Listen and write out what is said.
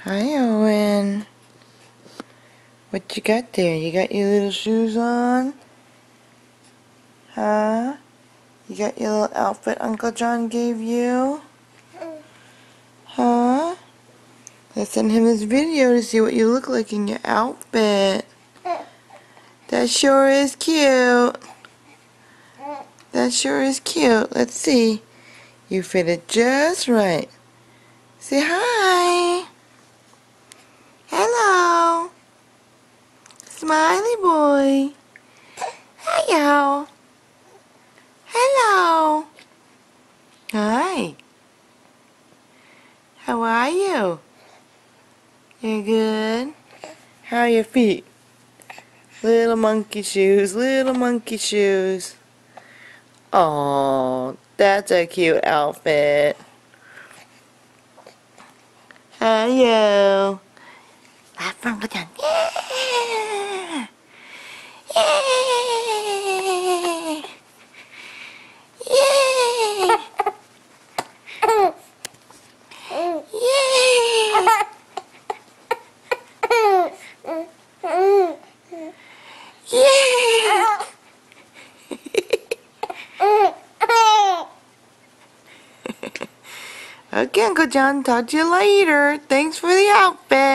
Hi, Owen. What you got there? You got your little shoes on? Huh? You got your little outfit Uncle John gave you? Huh? Let's send him this video to see what you look like in your outfit. That sure is cute. That sure is cute. Let's see. You fit it just right. Say hi. Hello. Smiley boy. Hello. Hello. Hi. How are you? You're good? How are your feet? Little monkey shoes, little monkey shoes. Oh, that's a cute outfit. Hello. Laugh from the tongue. Yeah. Yay. Yay. Yay. Okay, Uncle John, talk to you later. Thanks for the outfit.